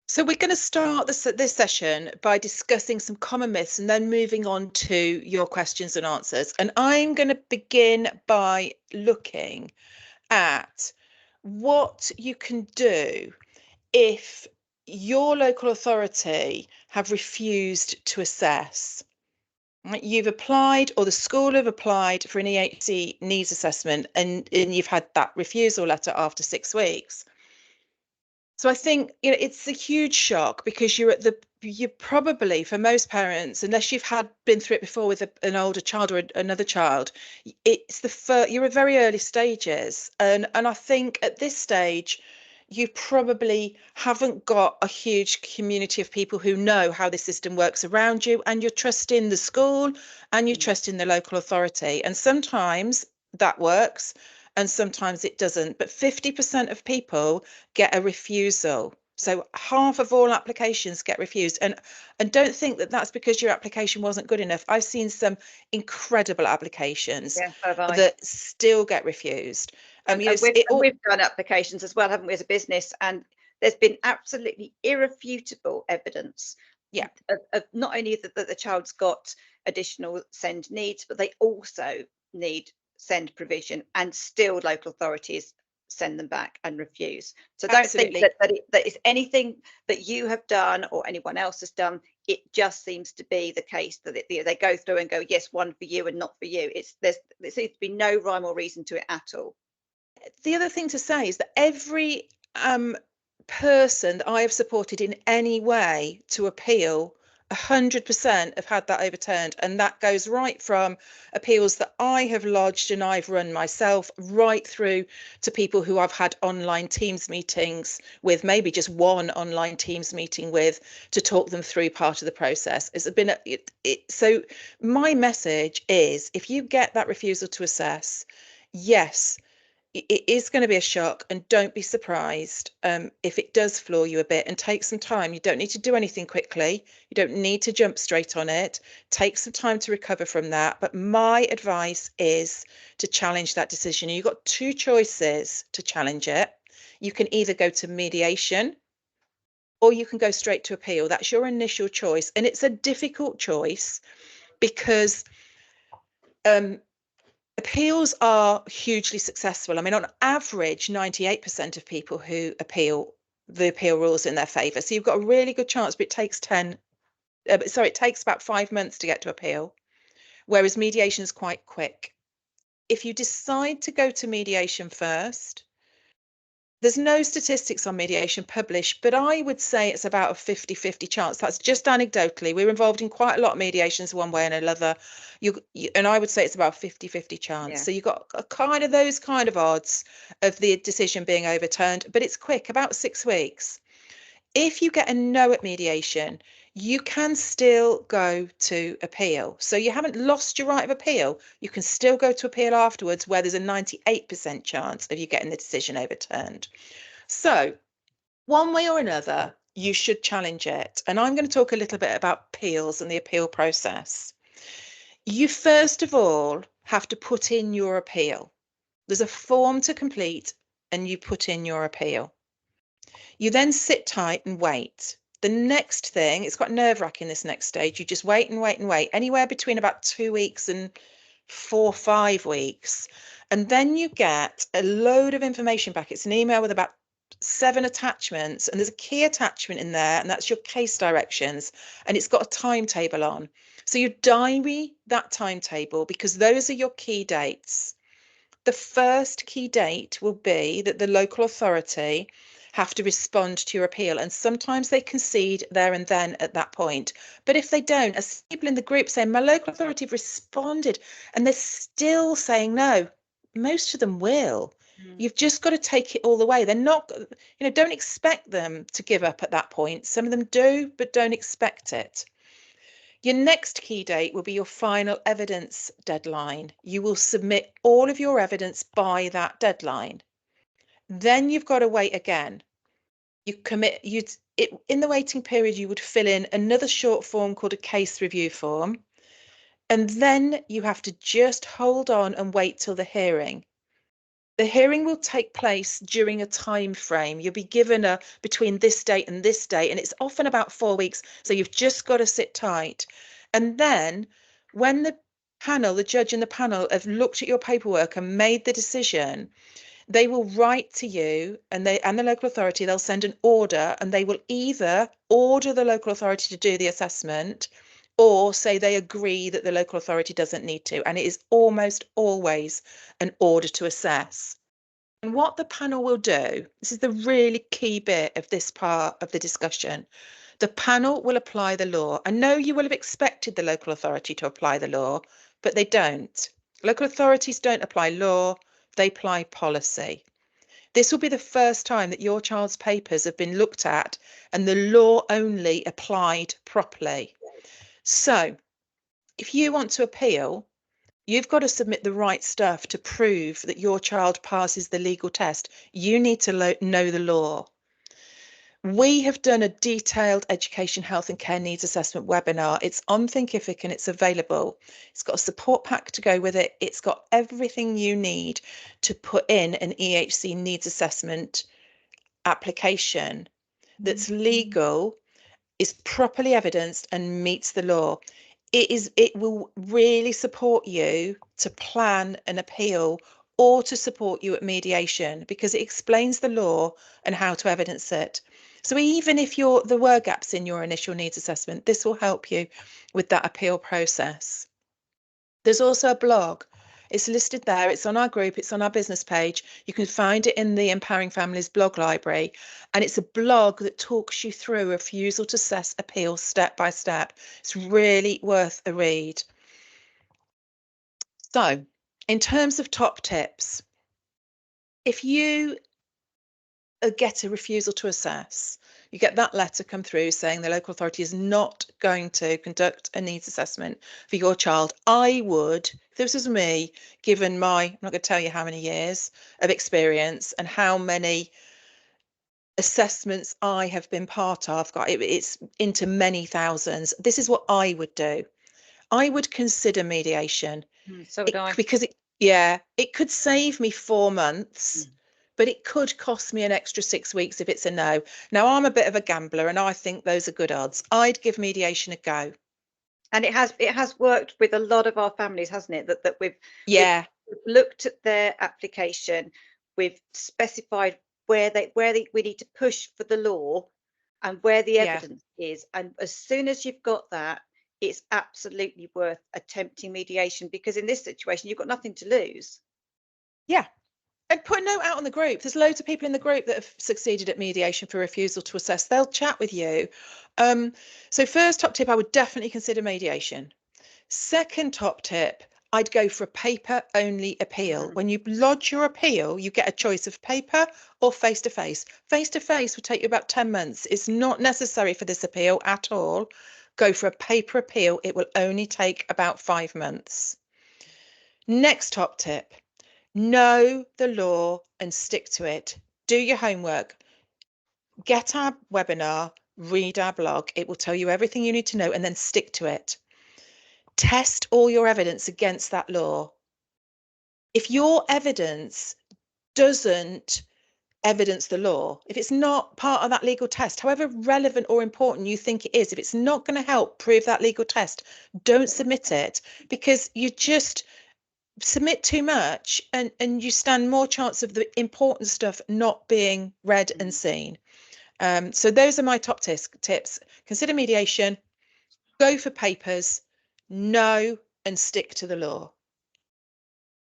So we're going to start this session by discussing some common myths and then moving on to your questions and answers. And I'm going to begin by looking at what you can do if your local authority have refused to assess. Right? You've applied, or the school have applied for an EHC needs assessment, and you've had that refusal letter after 6 weeks. So I think, it's a huge shock because you're probably, for most parents, unless you've been through it before with an older child or another child, it's you're at very early stages. And I think at this stage, you probably haven't got a huge community of people who know how the system works around you, and you're trusting the school and you're trusting the local authority. And sometimes that works and sometimes it doesn't. But 50% of people get a refusal. So half of all applications get refused. And don't think that that's because your application wasn't good enough. I've seen some incredible applications Yeah, so have I. that still get refused. And we've done applications as well, haven't we, as a business? And there's been absolutely irrefutable evidence Yeah, of not only that the child's got additional SEND needs, but they also need SEND provision, and still local authorities send them back and refuse. So don't think absolutely. that it's anything that you have done or anyone else has done. It just seems to be the case that they go through and go, yes, one for you and not for you. There seems to be no rhyme or reason to it at all. The other thing to say is that every person that I have supported in any way to appeal, 100% have had that overturned. And that goes right from appeals that I have lodged and I've run myself, right through to people who I've had online Teams meetings with, maybe just one online Teams meeting with, to talk them through part of the process. It's been so my message is, if you get that refusal to assess, yes, it is going to be a shock, and don't be surprised if it does floor you a bit, and take some time. You don't need to do anything quickly. You don't need to jump straight on it. Take some time to recover from that. But my advice is to challenge that decision. You've got two choices to challenge it. You can either go to mediation or you can go straight to appeal. That's your initial choice. And it's a difficult choice because appeals are hugely successful. I mean, on average, 98% of people who appeal, the appeal rules in their favour. So you've got a really good chance, but it takes it takes about 5 months to get to appeal, whereas mediation is quite quick. If you decide to go to mediation first, there's no statistics on mediation published, but I would say it's about a 50-50 chance. That's just anecdotally. We're involved in quite a lot of mediations one way and another. And I would say it's about 50-50 chance. Yeah. So you've got a kind of those kind of odds of the decision being overturned, but it's quick, about 6 weeks. If you get a no at mediation, you can still go to appeal. So you haven't lost your right of appeal. You can still go to appeal afterwards, where there's a 98% chance of you getting the decision overturned. So, one way or another, you should challenge it. And I'm going to talk a little bit about appeals and the appeal process. You first of all have to put in your appeal. There's a form to complete, and you put in your appeal. You then sit tight and wait. The next thing, it's quite nerve-wracking, this next stage. You just wait and wait and wait, anywhere between about 2 weeks and 4 or 5 weeks. And then you get a load of information back. It's an email with about 7 attachments, and there's a key attachment in there, and that's your case directions, and it's got a timetable on. So you diary that timetable, because those are your key dates. The first key date will be that the local authority have to respond to your appeal, and sometimes they concede there and then at that point. But if they don't, as people in the group saying, my local authority have responded, and they're still saying no, most of them will. You've just got to take it all the way. They're not, don't expect them to give up at that point. Some of them do, but don't expect it. Your next key date will be your final evidence deadline. You will submit all of your evidence by that deadline. Then you've got to wait again. In the waiting period, you would fill in another short form called a case review form. And then you have to just hold on and wait till the hearing. The hearing will take place during a time frame. You'll be given a between this date and this date, and it's often about 4 weeks. So you've just got to sit tight. And then when the judge and the panel have looked at your paperwork and made the decision, they will write to you, and the local authority, they'll send an order, and they will either order the local authority to do the assessment or say they agree that the local authority doesn't need to. And it is almost always an order to assess. And what the panel will do, this is the really key bit of this part of the discussion, the panel will apply the law. I know you will have expected the local authority to apply the law, but they don't. Local authorities don't apply law, they apply policy. This will be the first time that your child's papers have been looked at and the law only applied properly. So if you want to appeal, you've got to submit the right stuff to prove that your child passes the legal test. You need to know the law. We have done a detailed education, health and care needs assessment webinar. It's on Thinkific and it's available. It's got a support pack to go with it. It's got everything you need to put in an EHC needs assessment application that's legal, is properly evidenced and meets the law. It will really support you to plan an appeal or to support you at mediation, because it explains the law and how to evidence it. So even if there were gaps in your initial needs assessment, this will help you with that appeal process. There's also a blog. It's listed there. It's on our group. It's on our business page. You can find it in the Empowering Families blog library. And it's a blog that talks you through refusal to assess appeal step by step. It's really worth a read. So, in terms of top tips, if you get a refusal to assess, you get that letter come through saying the local authority is not going to conduct a needs assessment for your child, I would, if this was me, given my, I'm not going to tell you how many years of experience and how many assessments I have been part of, it's into many thousands, this is what I would do. I would consider mediation. So would I. Because it could save me 4 months. But it could cost me an extra 6 weeks if it's a no. Now, I'm a bit of a gambler and I think those are good odds. I'd give mediation a go. And it has worked with a lot of our families, hasn't it? That we've looked at their application, we've specified where we need to push for the law and where the evidence is. And as soon as you've got that, it's absolutely worth attempting mediation, because in this situation, you've got nothing to lose. Yeah. And put a note out on the group. There's loads of people in the group that have succeeded at mediation for refusal to assess. They'll chat with you. So first top tip, I would definitely consider mediation. Second top tip, I'd go for a paper-only appeal. When you lodge your appeal, you get a choice of paper or face-to-face. Face-to-face will take you about 10 months. It's not necessary for this appeal at all. Go for a paper appeal. It will only take about 5 months. Next top tip. Know the law and stick to it. Do your homework. Get our webinar, read our blog. It will tell you everything you need to know, and then stick to it. Test all your evidence against that law. If your evidence doesn't evidence the law, if it's not part of that legal test, however relevant or important you think it is, if it's not going to help prove that legal test, don't submit it, because you just submit too much and you stand more chance of the important stuff not being read and seen. So those are my top tips. Consider mediation, go for papers, know and stick to the law.